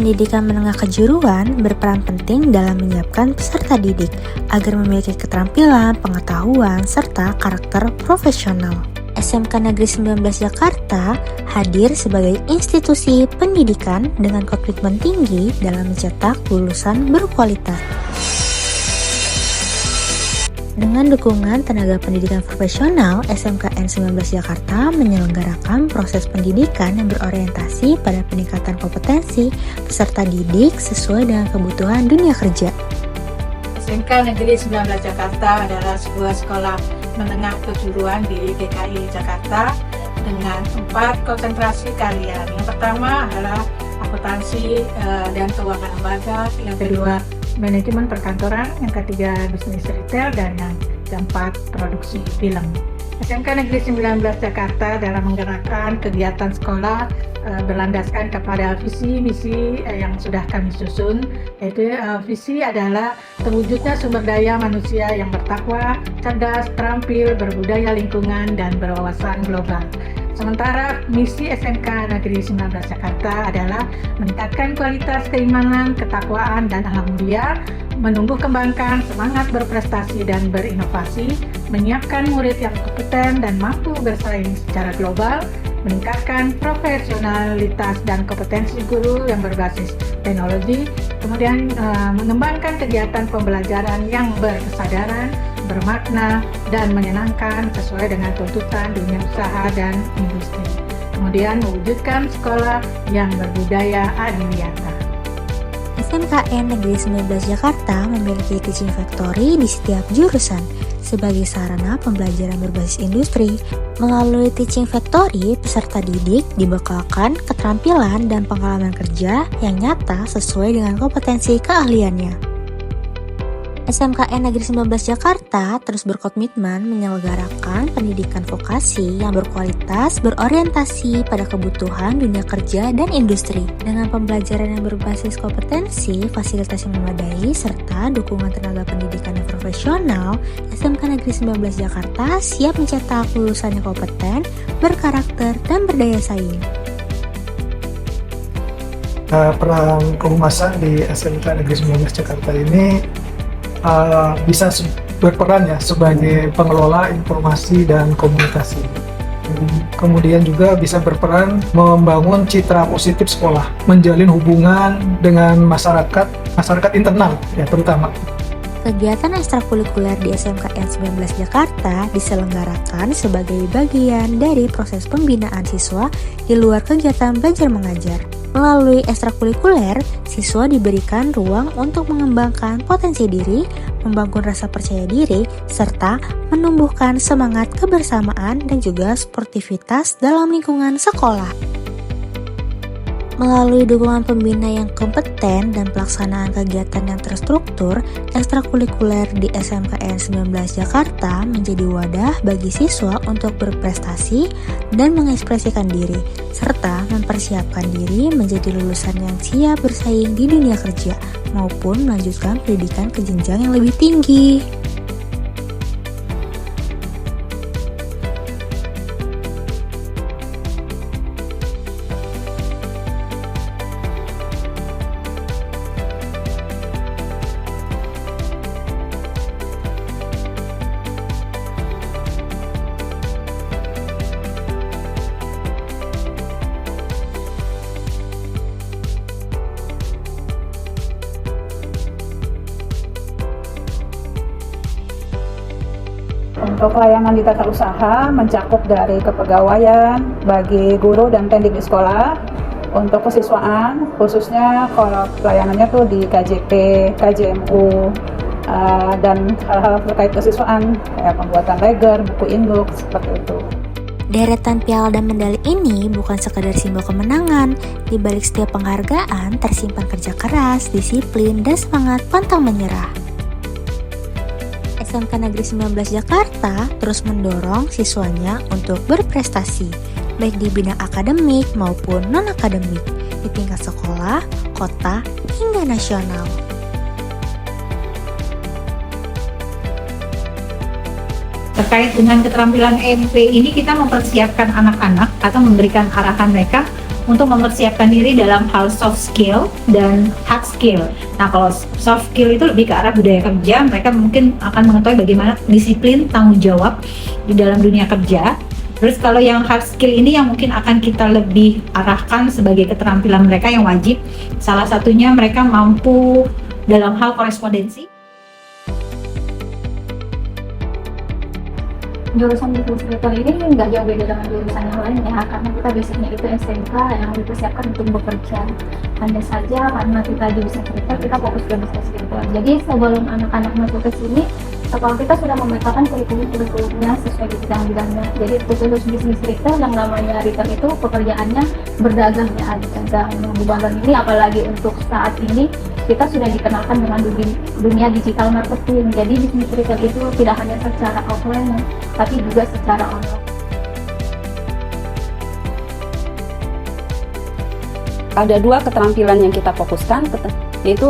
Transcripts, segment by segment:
Pendidikan menengah kejuruan berperan penting dalam menyiapkan peserta didik agar memiliki keterampilan, pengetahuan, serta karakter profesional. SMK Negeri 19 Jakarta hadir sebagai institusi pendidikan dengan komitmen tinggi dalam mencetak lulusan berkualitas. Dengan dukungan tenaga pendidikan profesional, SMKN 19 Jakarta menyelenggarakan proses pendidikan yang berorientasi pada peningkatan kompetensi peserta didik sesuai dengan kebutuhan dunia kerja. SMK Negeri 19 Jakarta adalah sebuah sekolah menengah kejuruan di DKI Jakarta dengan 4 konsentrasi keahlian. Yang pertama adalah akuntansi dan keuangan lembaga, yang kedua manajemen perkantoran, yang ketiga bisnis retail, dan yang keempat produksi film. SMK Negeri 19 Jakarta dalam menggerakkan kegiatan sekolah berlandaskan kepada visi misi yang sudah kami susun, yaitu visi adalah terwujudnya sumber daya manusia yang bertakwa, cerdas, terampil, berbudaya lingkungan, dan berwawasan global. Sementara misi SMK Negeri 19 Jakarta adalah meningkatkan kualitas keimanan, ketakwaan, dan akhlak mulia, menumbuh kembangkan semangat berprestasi dan berinovasi, menyiapkan murid yang kompeten dan mampu bersaing secara global, meningkatkan profesionalitas dan kompetensi guru yang berbasis teknologi, kemudian mengembangkan kegiatan pembelajaran yang berkesadaran, bermakna, dan menyenangkan sesuai dengan tuntutan dunia usaha dan industri. Kemudian mewujudkan sekolah yang berbudaya adiwiyata. SMKN Negeri 19 Jakarta memiliki teaching factory di setiap jurusan sebagai sarana pembelajaran berbasis industri. Melalui teaching factory, peserta didik dibekalkan keterampilan dan pengalaman kerja yang nyata sesuai dengan kompetensi keahliannya. SMKN Negeri 19 Jakarta terus berkomitmen menyelenggarakan pendidikan vokasi yang berkualitas, berorientasi pada kebutuhan dunia kerja dan industri. Dengan pembelajaran yang berbasis kompetensi, fasilitas yang memadai, serta dukungan tenaga pendidikan yang profesional, SMK Negeri 19 Jakarta siap mencetak lulusan yang kompeten, berkarakter, dan berdaya saing. Peran kehumasan di SMK Negeri 19 Jakarta ini bisa berperan ya sebagai pengelola informasi dan komunikasi. Kemudian juga bisa berperan membangun citra positif sekolah, menjalin hubungan dengan masyarakat internal ya terutama. Kegiatan ekstrakurikuler di SMKN 19 Jakarta diselenggarakan sebagai bagian dari proses pembinaan siswa di luar kegiatan belajar mengajar. Melalui ekstrakurikuler, siswa diberikan ruang untuk mengembangkan potensi diri, membangun rasa percaya diri, serta menumbuhkan semangat kebersamaan dan juga sportivitas dalam lingkungan sekolah. Melalui dukungan pembina yang kompeten dan pelaksanaan kegiatan yang terstruktur, ekstrakurikuler di SMKN 19 Jakarta menjadi wadah bagi siswa untuk berprestasi dan mengekspresikan diri, serta mempersiapkan diri menjadi lulusan yang siap bersaing di dunia kerja maupun melanjutkan pendidikan ke jenjang yang lebih tinggi. Untuk layanan di tata usaha mencakup dari kepegawaian bagi guru dan pendidik sekolah. Untuk kesiswaan, khususnya kalau pelayanannya tuh di KJP, KJMU, dan hal-hal terkait kesiswaan kayak pembuatan leger, buku induk, seperti itu. Deretan piala dan medali ini bukan sekadar simbol kemenangan. Di balik setiap penghargaan tersimpan kerja keras, disiplin, dan semangat pantang menyerah. SMK Negeri 19 Jakarta terus mendorong siswanya untuk berprestasi, baik di bidang akademik maupun non-akademik, di tingkat sekolah, kota, hingga nasional. Terkait dengan keterampilan EMP ini, kita mempersiapkan anak-anak atau memberikan arahan mereka untuk mempersiapkan diri dalam hal soft skill dan hard skill. Nah, kalau soft skill itu lebih ke arah budaya kerja, mereka mungkin akan mengetahui bagaimana disiplin, tanggung jawab di dalam dunia kerja. Terus kalau yang hard skill ini yang mungkin akan kita lebih arahkan sebagai keterampilan mereka yang wajib. Salah satunya mereka mampu dalam hal korespondensi. Jurusan bisnis rektor ini nggak jauh beda dengan jurusan yang lain ya, karena kita basicnya itu SMK yang dipersiapkan untuk bekerja. Hanya saja karena kita di bisnis rektor, kita fokus ke bisnis rektor. Jadi sebelum anak-anak masuk ke sini, sekolah kita sudah memetakan kurikulum-kurikulumnya sesuai di bidang-bidangnya. Jadi khusus bisnis rektor yang namanya retail itu pekerjaannya berdagang ya, dagang. Nah, di Bandung ini apalagi untuk saat ini kita sudah dikenalkan dengan dunia digital marketing. Jadi bisnis retail itu tidak hanya secara offline, tapi juga secara online. Ada dua keterampilan yang kita fokuskan, yaitu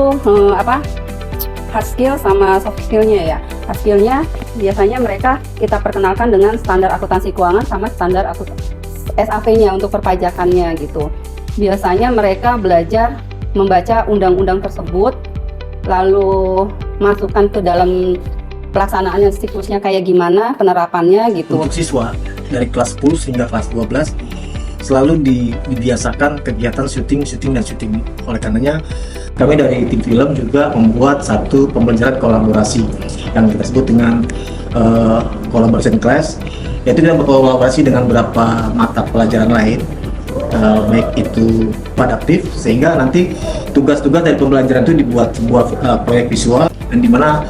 hard skill sama soft skillnya ya. Hard skillnya biasanya mereka kita perkenalkan dengan standar akuntansi keuangan sama standar SAP-nya untuk perpajakannya gitu. Biasanya mereka belajar membaca undang-undang tersebut, lalu masukkan ke dalam pelaksanaannya, siklusnya kayak gimana, penerapannya gitu. Untuk siswa dari kelas 10 hingga kelas 12 selalu dibiasakan kegiatan syuting. Oleh karenanya kami dari tim film juga membuat satu pembelajaran kolaborasi yang kita sebut dengan collaboration class, yaitu kita berkolaborasi dengan beberapa mata pelajaran lain, baik itu adaptif, sehingga nanti tugas-tugas dari pembelajaran itu dibuat sebuah proyek visual dan dimana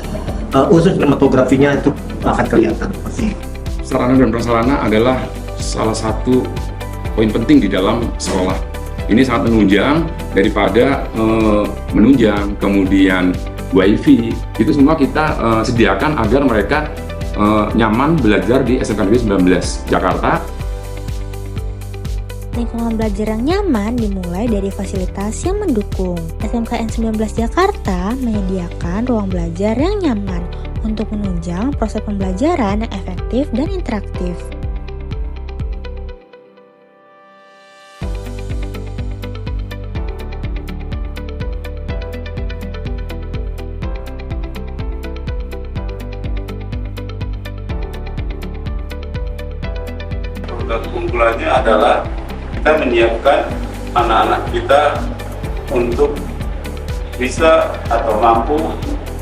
unsur sinematografinya itu akan kelihatan. Sarana dan prasarana adalah salah satu poin penting di dalam sekolah. Ini sangat menunjang daripada menunjang, kemudian wifi, itu semua kita sediakan agar mereka nyaman belajar di SMK Negeri 19 Jakarta. Lingkungan belajar yang nyaman dimulai dari fasilitas yang mendukung. SMKN 19 Jakarta menyediakan ruang belajar yang nyaman untuk menunjang proses pembelajaran yang efektif dan interaktif. Keunggulannya adalah kita menyiapkan anak-anak kita untuk bisa atau mampu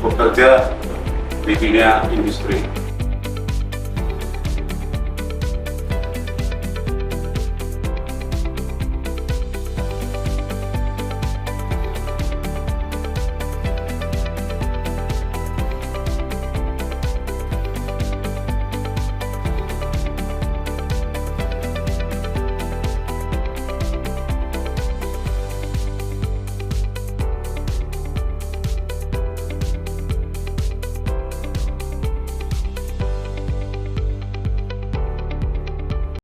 bekerja di dunia industri.